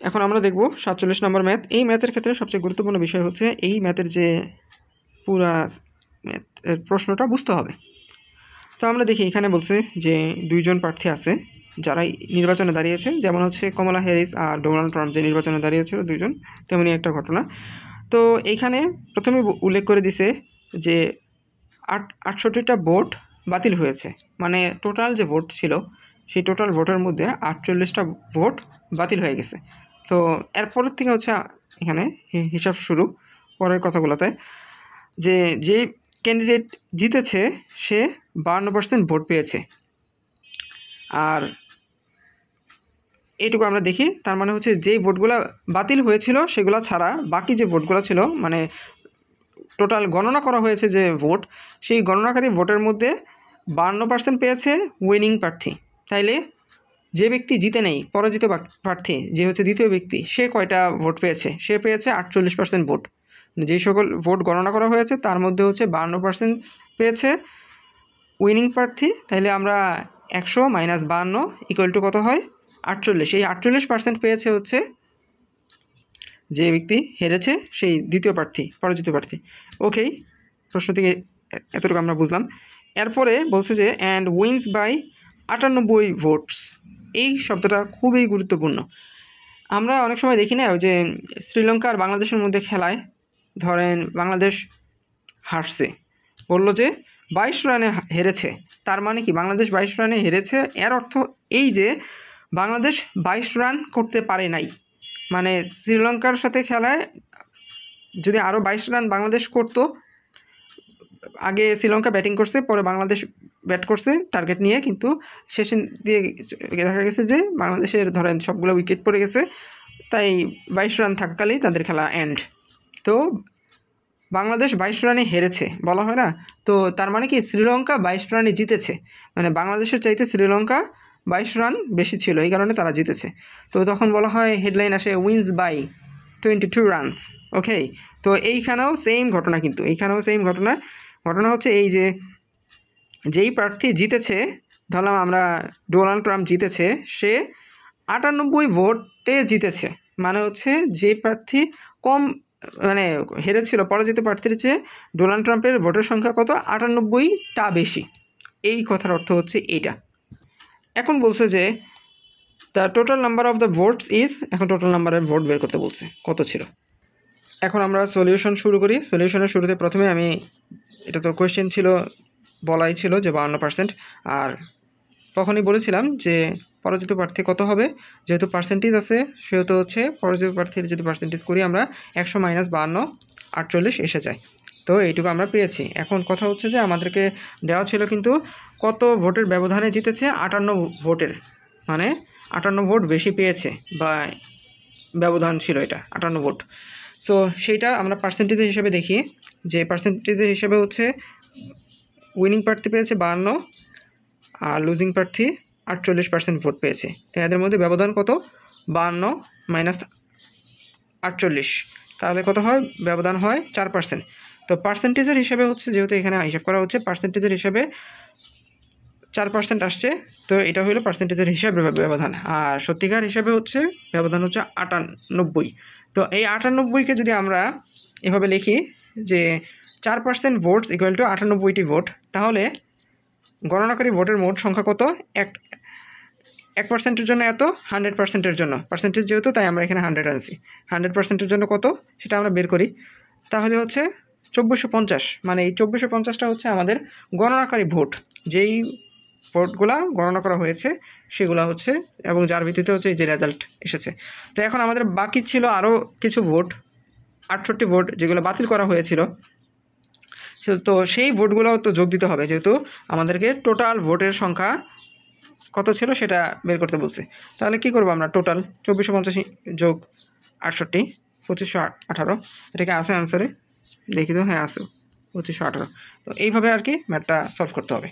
এখন আমরা দেখব 47 নম্বর ম্যাথ। এই ম্যাথের ক্ষেত্রে সবচেয়ে গুরুত্বপূর্ণ বিষয় হচ্ছে এই ম্যাথের যে পুরা ম্যাথের প্রশ্নটা বুঝতে হবে। তো আমরা দেখি এখানে বলছে যে দুইজন প্রার্থী আছে যারা নির্বাচনে দাঁড়িয়েছে, যেমন হচ্ছে কমলা হ্যারিস আর ডোনাল্ড ট্রাম্প যে নির্বাচনে দাঁড়িয়েছিল দুইজন, তেমনই একটা ঘটনা। তো এইখানে প্রথমে উল্লেখ করে দিছে যে 68টা ভোট বাতিল হয়েছে, মানে টোটাল যে ভোট ছিল সেই টোটাল ভোটের মধ্যে 48টা ভোট বাতিল হয়ে গেছে। তো এরপরের থেকে হচ্ছে এখানে হিসাব শুরু পরের কথাগুলোতে, যে ক্যান্ডিডেট জিতেছে সে 52% ভোট পেয়েছে। আর এইটুকু আমরা দেখি, তার মানে হচ্ছে যেই ভোটগুলো বাতিল হয়েছিল সেগুলো ছাড়া বাকি যে ভোটগুলো ছিল, মানে টোটাল গণনা করা হয়েছে যে ভোট, সেই গণনাকারী ভোটের মধ্যে 52% পেয়েছে উইনিং প্রার্থী। তাইলে যে ব্যক্তি জিতে নেই, পরাজিত প্রার্থী যে হচ্ছে দ্বিতীয় ব্যক্তি, সে কয়টা ভোট পেয়েছে? সে পেয়েছে 48% ভোট। যেই সকল ভোট গণনা করা হয়েছে তার মধ্যে হচ্ছে 52% পেয়েছে উইনিং প্রার্থী। তাইলে আমরা 100 - 52 = কত হয়? 48। এই 48% পেয়েছে হচ্ছে যে ব্যক্তি হেরেছে, সেই দ্বিতীয় প্রার্থী, পরাজিত প্রার্থী। ওকেই, প্রশ্ন থেকে এতটুকু আমরা বুঝলাম। এরপরে বলছে যে অ্যান্ড উইন্স বাই 98 ভোটস। এই শব্দটা খুবই গুরুত্বপূর্ণ। আমরা অনেক সময় দেখি না যে শ্রীলঙ্কা আর বাংলাদেশের মধ্যে খেলায় ধরেন বাংলাদেশ হারছে, বললো যে 22 রানে হেরেছে। তার মানে কি বাংলাদেশ 22 রানে হেরেছে? এর অর্থ এই যে বাংলাদেশ 22 রান করতে পারে নাই। মানে শ্রীলঙ্কার সাথে খেলায় যদি আরও 22 রান বাংলাদেশ করতো, আগে শ্রীলঙ্কা ব্যাটিং করছে, পরে বাংলাদেশ ব্যাট করছে টার্গেট নিয়ে, কিন্তু শেষে দিয়ে দেখা গেছে যে বাংলাদেশের ধরেন সবগুলো উইকেট পড়ে গেছে, তাই 22 রান থাকাকালেই তাদের খেলা এন্ড। তো বাংলাদেশ 22 রানে হেরেছে বলা হয় না? তো তার মানে কি শ্রীলঙ্কা 22 রানে জিতেছে, মানে বাংলাদেশের চাইতে শ্রীলঙ্কা 22 রান বেশি ছিল, এই কারণে তারা জিতেছে। তো তখন বলা হয়, হেডলাইন আসে উইন্স বাই 22 রানস। ওকে, তো এইখানেও সেম ঘটনা, কিন্তু এইখানেও সেম ঘটনা হচ্ছে এই যে যেই প্রার্থী জিতেছে, ধরলাম আমরা ডোনাল্ড ট্রাম্প জিতেছে, সে 98 ভোটে জিতেছে। মানে হচ্ছে যে প্রার্থী কম মানে হেরেছিল, পরাজিত প্রার্থীর চেয়ে ডোনাল্ড ট্রাম্পের ভোটের সংখ্যা কত? 98টা বেশি। এই কথার অর্থ হচ্ছে এইটা। এখন বলছে যে the total number of the votes is, এখন টোটাল নাম্বারের ভোট বের করতে বলছে কত ছিল। এখন আমরা সলিউশন শুরু করি। সলিউশনের শুরুতে প্রথমে আমি, এটা তো কোয়েশ্চেন ছিল, বলাই ছিল যে 52%, আর তখনই বলেছিলাম যে পরাজিত প্রার্থী কত হবে, যেহেতু পার্সেন্টেজ আছে সেহেতু হচ্ছে পরাজিত প্রার্থীর যদি পার্সেন্টেজ করি আমরা 100 - 52 48 এসে যায়। তো এইটুকু আমরা পেয়েছি। এখন কথা হচ্ছে যে আমাদেরকে দেওয়া ছিল কিন্তু কত ভোটের ব্যবধানে জিতেছে? 58 ভোটের, মানে 58 ভোট বেশি পেয়েছে, বা ব্যবধান ছিল এটা 58 ভোট। সো সেইটা আমরা পার্সেন্টেজের হিসেবে দেখি, যে পার্সেন্টেজের হিসেবে হচ্ছে উইনিং প্রার্থী পেয়েছে 52 আর লুজিং প্রার্থী 48% ভোট পেয়েছে। তো এদের মধ্যে ব্যবধান কত? 52 - 48, তাহলে কত হয়? ব্যবধান হয় 4%। তো পার্সেন্টেজের হিসাবে হচ্ছে, যেহেতু এখানে হিসাব করা হচ্ছে, পার্সেন্টেজের হিসাবে 4% আসছে, তো এটা হলো পার্সেন্টেজের হিসাবে ব্যবধান। আর সত্যিকার হিসাবে হচ্ছে ব্যবধান হচ্ছে 98। তো এই 98কে যদি আমরা এভাবে লিখি যে 4% ভোটস ইকুয়াল টু 98টি ভোট, তাহলে গণনাকারী ভোটের মোট সংখ্যা কত? 1% জন্য এত, 100%-এর জন্য, পার্সেন্টেজ যেহেতু তাই আমরা এখানে 100 আনছি, 100%-এর জন্য কত সেটা আমরা বের করি। তাহলে হচ্ছে 2450, মানে এই 2450টা হচ্ছে আমাদের গণনাকারী ভোট, যেই ভোটগুলা গণনা করা হয়েছে সেগুলো হচ্ছে, এবং যার ভিত্তিতে হচ্ছে এই যে রেজাল্ট এসেছে। তো এখন আমাদের বাকি ছিল আরও কিছু ভোট, 68 ভোট যেগুলো বাতিল করা হয়েছিল। তো সেই ভোটগুলোও তো যোগ দিতে হবে, যেহেতু আমাদেরকে টোটাল ভোটের সংখ্যা কত ছিল সেটা বের করতে বলছে। তাহলে কি করব আমরা? টোটাল 2450 যোগ 68 2518, এটাকে আছে আনসারে? দেখি তো, হ্যাঁ আছে 2518। তো এইভাবে আর কি ম্যাথটা সলভ করতে হবে।